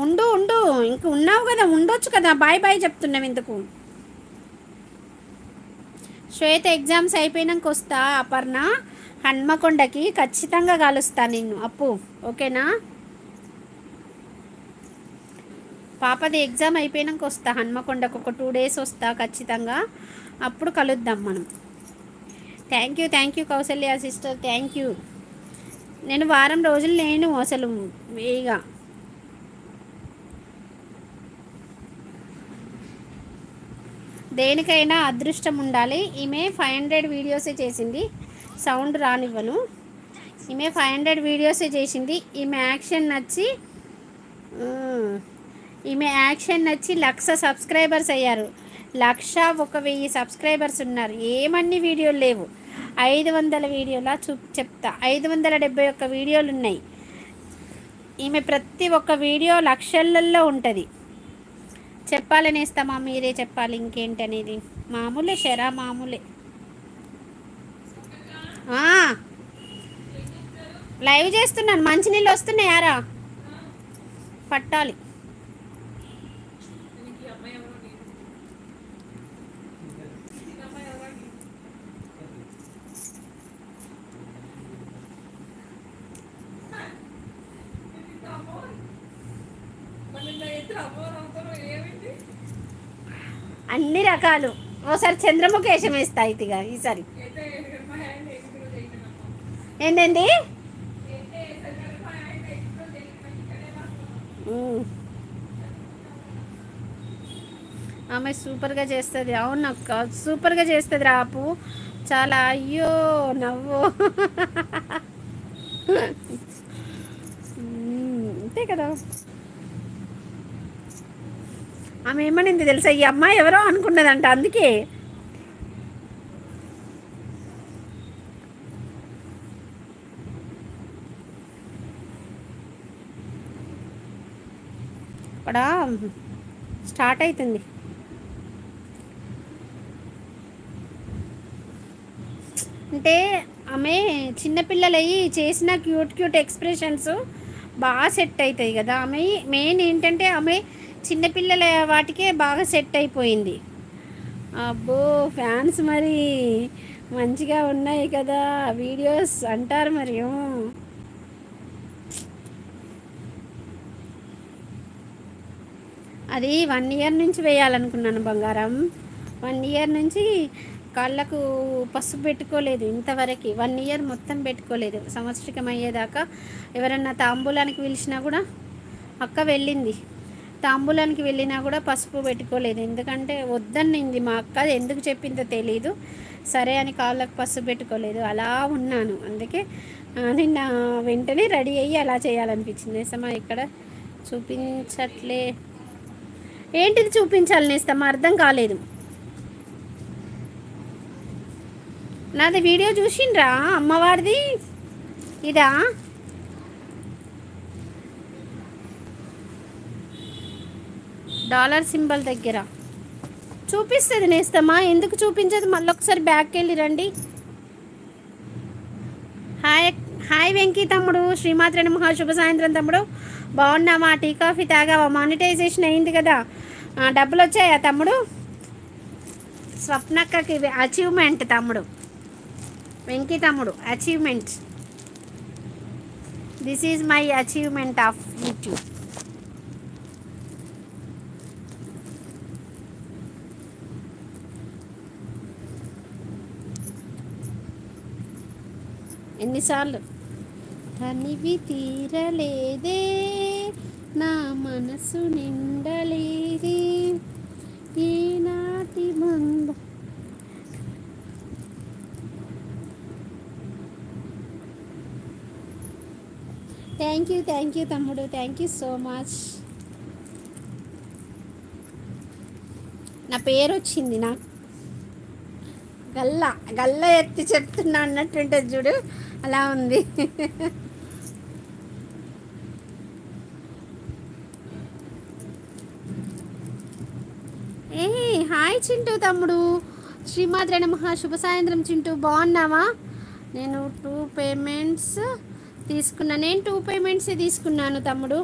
ఉండు ఉండు, ఇంక ఉన్నావు కదా, ఉండొచ్చు కదా. బాయ్ బాయ్ చెప్తున్నావు ఎందుకు? శ్వేత ఎగ్జామ్స్ అయిపోయినాక వస్తా అపర్ణ, హన్మకొండకి ఖచ్చితంగా కలుస్తా నిన్ను అప్పు, ఓకేనా? పాపది ఎగ్జామ్ అయిపోయినాక వస్తా హన్మకొండకు, ఒక 2 days వస్తా ఖచ్చితంగా, అప్పుడు కలుద్దాం మనం. Thank you Kausalya sister, thank you. నేను వారం రోజులు లేను అసలు వేగా. దేనికైనా అదృష్టం ఉండాలి. ఈమె 500 వీడియోసే చేసింది, సౌండ్ రానివ్వను. ఈమె 500 వీడియోసే చేసింది. ఈమె యాక్షన్ నచ్చి 1,00,000 సబ్స్క్రైబర్స్ అయ్యారు. 1,01,000 సబ్స్క్రైబర్స్ ఉన్నారు. ఏమన్ని వీడియోలు లేవు, 500 వీడియోలా చెప్తా. 571 వీడియోలు ఉన్నాయి. ఈమె ప్రతి ఒక్క వీడియో లక్షలలో ఉంటుంది. చెప్పాలని ఇస్తామా, మీరే చెప్పాలి ఇంకేంటి అనేది. మామూలే, షరా మామూలే. లైవ్ చేస్తున్నాను, మంచినీళ్ళు వస్తున్నాయారా? పట్టాలి. అన్ని రకాలు. ఓసారి చంద్రముఖేశం వేస్తా ఇదిగా ఈసారి. ఏంటండి? ఆమె సూపర్గా చేస్తుంది. అవునక్క, సూపర్గా చేస్తుంది రాపు చాలా. అయ్యో నవ్వు. అంతే కదా. ఆమె ఏమనింది తెలుసా, ఈ అమ్మాయి ఎవరో అనుకున్నదంట, అందుకే. అక్కడ స్టార్ట్ అవుతుంది. అంటే ఆమె చిన్నపిల్లలయ్యి చేసిన క్యూట్ ఎక్స్ప్రెషన్స్ బాగా సెట్ అవుతాయి కదా. ఆమె మెయిన్ ఏంటంటే ఆమె చిన్నపిల్లల వాటికే బాగా సెట్ అయిపోయింది. అబ్బో ఫ్యాన్స్ మరి మంచిగా ఉన్నాయి కదా వీడియోస్ అంటారు మరి. అది 1 year నుంచి వేయాలనుకున్నాను బంగారం. 1 year నుంచి కాళ్ళకు పసుపు పెట్టుకోలేదు ఇంతవరకు. 1 year మొత్తం పెట్టుకోలేదు. సంవత్సరికం అయ్యేదాకా ఎవరన్నా తాంబూలానికి పిలిచినా కూడా, అక్క వెళ్ళింది తాంబూలానికి వెళ్ళినా కూడా పసుపు పెట్టుకోలేదు. ఎందుకంటే వద్దన్నింది మా అక్క, ఎందుకు చెప్పిందో తెలీదు. సరే అని కాళ్ళకు పసుపు పెట్టుకోలేదు, అలా ఉన్నాను. అందుకే నిన్న వెంటనే రెడీ అయ్యి అలా చేయాలనిపించింది. నేస్తమా ఇక్కడ చూపించట్లే, ఏంటిది చూపించాలి నేస్తమా, అర్థం కాలేదు. నాది వీడియో చూసిండ్రా అమ్మవారిది? ఇదా? డాలర్ సింబల్ దగ్గర చూపిస్తుంది నేస్తమా, ఎందుకు చూపించదు? మళ్ళీ ఒకసారి బ్యాక్కి వెళ్ళి రండి. హాయ్ వెంకీ తమ్ముడు, శ్రీమాత్ర నమః, శుభ సాయంత్రం తమ్ముడు. బాగున్నామా? టీ కాఫీ తాగావా? మానిటైజేషన్ అయింది కదా, డబ్బులు వచ్చాయా తమ్ముడు? స్వప్నక్కకి అచీవ్మెంట్ తమ్ముడు, వెంకీ తమ్ముడు achievement. This is my achievement of YouTube. ఎన్నిసార్లు తనివి తీరలేదే, నా మనసు నిండలేదే, ఈనాటి మంద. థ్యాంక్ యూ తమ్ముడు, థ్యాంక్ యూ సో మచ్. నా పేరు వచ్చింది, నా గల్ల ఎత్తి చెప్తున్నా అన్నట్టుంటుంది చూడు, అలా ఉంది. ఏ హాయ్ చింటూ తమ్ముడు, శ్రీమాత్ర నమః, శుభ సాయంత్రం చింటూ. బాగున్నావా? నేను 2 payments తీసుకున్నాను తమ్ముడు.